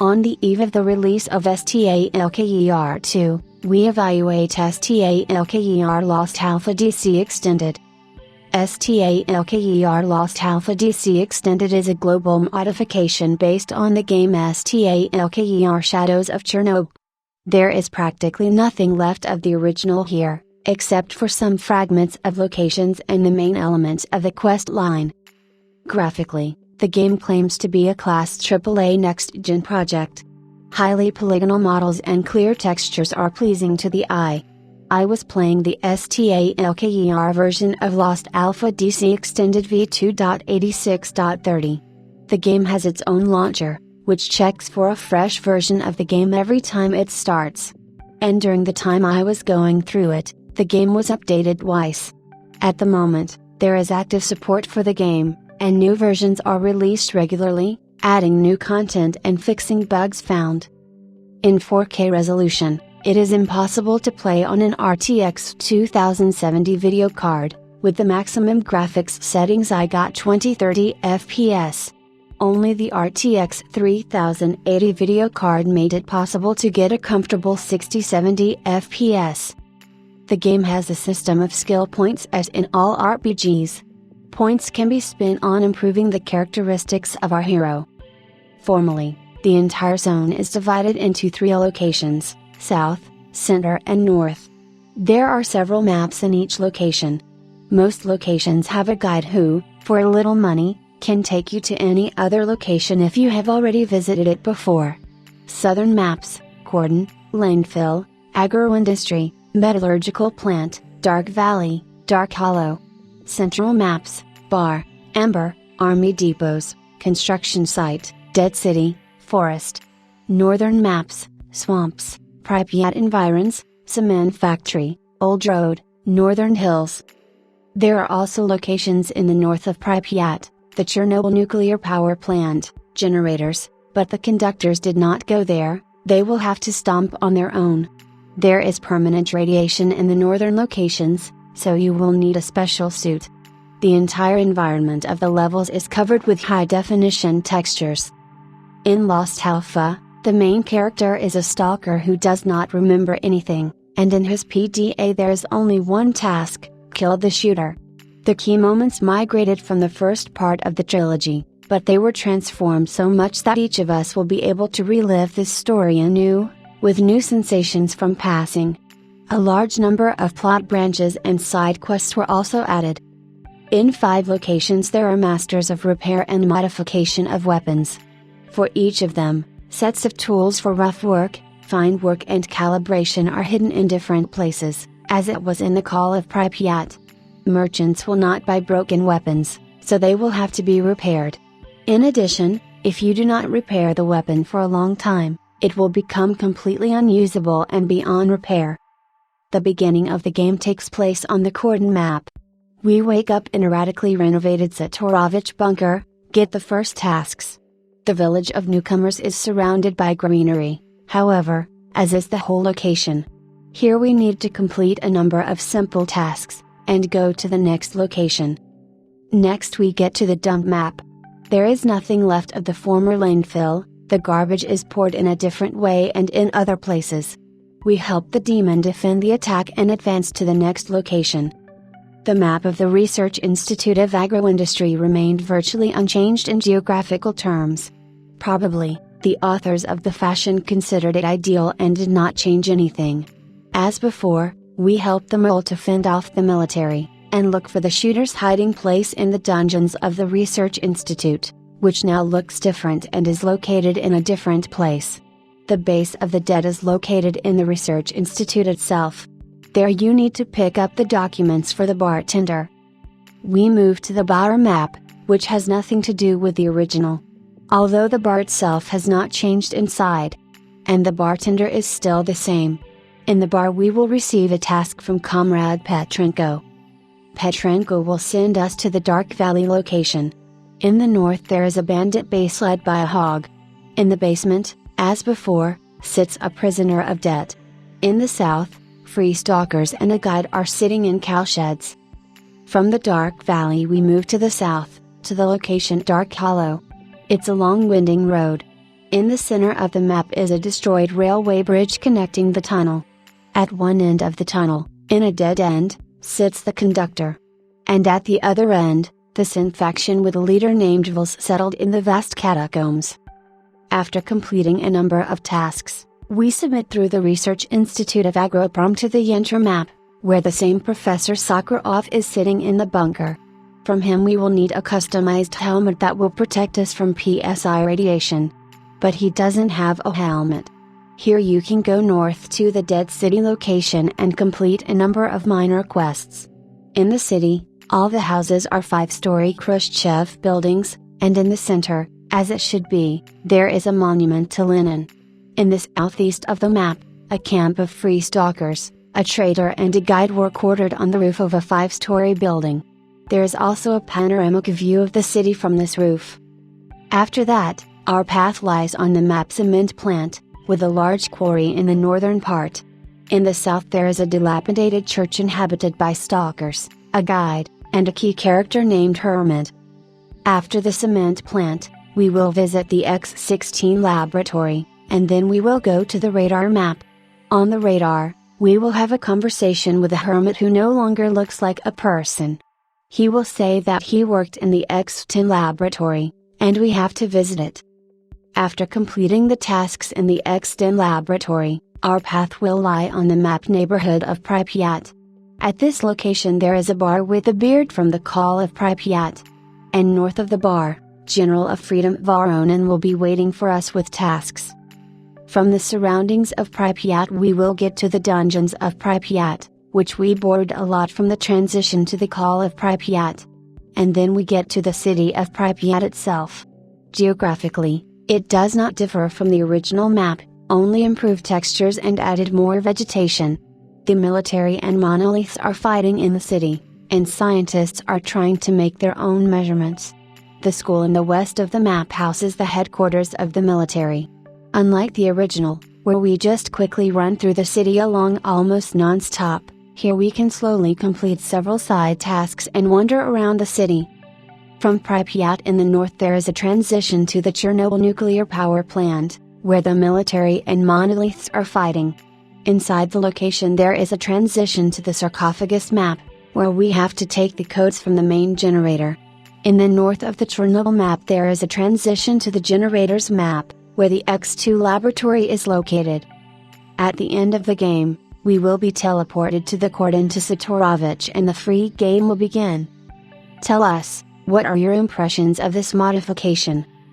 On the eve of the release of S.T.A.L.K.E.R 2, we evaluate S.T.A.L.K.E.R Lost Alpha DC Extended. S.T.A.L.K.E.R Lost Alpha DC Extended is a global modification based on the game S.T.A.L.K.E.R Shadows of Chernobyl. There is practically nothing left of the original here, except for some fragments of locations and the main elements of the quest line. Graphically, the game claims to be a class AAA next-gen project. Highly polygonal models and clear textures are pleasing to the eye. I was playing the S.T.A.L.K.E.R version of Lost Alpha DC Extended v2.86.30. The game has its own launcher, which checks for a fresh version of the game every time it starts. And during the time I was going through it, the game was updated twice. At the moment, there is active support for the game, and new versions are released regularly, adding new content and fixing bugs found. In 4K resolution, it is impossible to play on an RTX 2070 video card. With the maximum graphics settings I got 2030 FPS. Only the RTX 3080 video card made it possible to get a comfortable 60-70 FPS. The game has a system of skill points as in all RPGs. Points can be spent on improving the characteristics of our hero. Formally, the entire zone is divided into 3 locations: South, Center and North. There are several maps in each location. Most locations have a guide who, for a little money, can take you to any other location if you have already visited it before. Southern maps: Cordon, Landfill, Agro-Industry, Metallurgical Plant, Dark Valley, Dark Hollow. Central maps: Bar, Amber, Army Depots, Construction Site, Dead City, Forest. Northern maps: Swamps, Pripyat Environs, Cement Factory, Old Road, Northern Hills. There are also locations in the north of Pripyat, the Chernobyl nuclear power plant, generators, but the conductors did not go there. They will have to stomp on their own. There is permanent radiation in the northern locations, so you will need a special suit. The entire environment of the levels is covered with high-definition textures. In Lost Alpha, the main character is a stalker who does not remember anything, and in his PDA there is only one task: kill the shooter. The key moments migrated from the first part of the trilogy, but they were transformed so much that each of us will be able to relive this story anew, with new sensations from passing. A large number of plot branches and side quests were also added. In 5 locations there are masters of repair and modification of weapons. For each of them, sets of tools for rough work, fine work and calibration are hidden in different places, as it was in the Call of Pripyat. Merchants will not buy broken weapons, so they will have to be repaired. In addition, if you do not repair the weapon for a long time, it will become completely unusable and beyond repair. The beginning of the game takes place on the Cordon map. We wake up in a radically renovated Zatorovich bunker, get the first tasks. The village of newcomers is surrounded by greenery, however, as is the whole location. Here we need to complete a number of simple tasks, and go to the next location. Next we get to the dump map. There is nothing left of the former landfill, the garbage is poured in a different way and in other places. We help the demon defend the attack and advance to the next location. The map of the Research Institute of Agro-Industry remained virtually unchanged in geographical terms. Probably, the authors of the fashion considered it ideal and did not change anything. As before, we help the mole to fend off the military, and look for the shooter's hiding place in the dungeons of the Research Institute, which now looks different and is located in a different place. The base of the dead is located in the Research Institute itself. There you need to pick up the documents for the bartender. We move to the bar map, which has nothing to do with the original. Although the bar itself has not changed inside. And the bartender is still the same. In the bar we will receive a task from Comrade Petrenko. Petrenko will send us to the Dark Valley location. In the north there is a bandit base led by a hog. In the basement, as before, sits a prisoner of debt. In the south, free stalkers and a guide are sitting in cowsheds. From the Dark Valley we move to the south, to the location Dark Hollow. It's a long winding road. In the center of the map is a destroyed railway bridge connecting the tunnel. At one end of the tunnel, in a dead end, sits the conductor. And at the other end, the synth faction with a leader named Vils settled in the vast catacombs. After completing a number of tasks, we submit through the Research Institute of Agroprom to the Enter map, where the same Professor Sakharov is sitting in the bunker. From him we will need a customized helmet that will protect us from PSI radiation. But he doesn't have a helmet. Here you can go north to the Dead City location and complete a number of minor quests. In the city, all the houses are 5-story Khrushchev buildings, and in the center, as it should be, there is a monument to Lenin. In the southeast of the map, a camp of free stalkers, a trader and a guide were quartered on the roof of a 5-story building. There is also a panoramic view of the city from this roof. After that, our path lies on the map cement plant, with a large quarry in the northern part. In the south there is a dilapidated church inhabited by stalkers, a guide, and a key character named Hermit. After the cement plant, we will visit the X-16 laboratory, and then we will go to the radar map. On the radar, we will have a conversation with a hermit who no longer looks like a person. He will say that he worked in the X-10 laboratory, and we have to visit it. After completing the tasks in the X-10 laboratory, our path will lie on the map neighborhood of Pripyat. At this location there is a bar with a beard from the Call of Pripyat. And north of the bar, General of Freedom Voronin will be waiting for us with tasks. From the surroundings of Pripyat we will get to the dungeons of Pripyat, which we borrowed a lot from the transition to the Call of Pripyat. And then we get to the city of Pripyat itself. Geographically, it does not differ from the original map, only improved textures and added more vegetation. The military and monoliths are fighting in the city, and scientists are trying to make their own measurements. The school in the west of the map houses the headquarters of the military. Unlike the original, where we just quickly run through the city along almost non-stop, here we can slowly complete several side tasks and wander around the city. From Pripyat in the north there is a transition to the Chernobyl nuclear power plant, where the military and monoliths are fighting. Inside the location there is a transition to the sarcophagus map, where we have to take the codes from the main generator. In the north of the Chernobyl map there is a transition to the generators map, where the X2 laboratory is located. At the end of the game, we will be teleported to the Cordon to Satorovich and the free game will begin. Tell us, what are your impressions of this modification?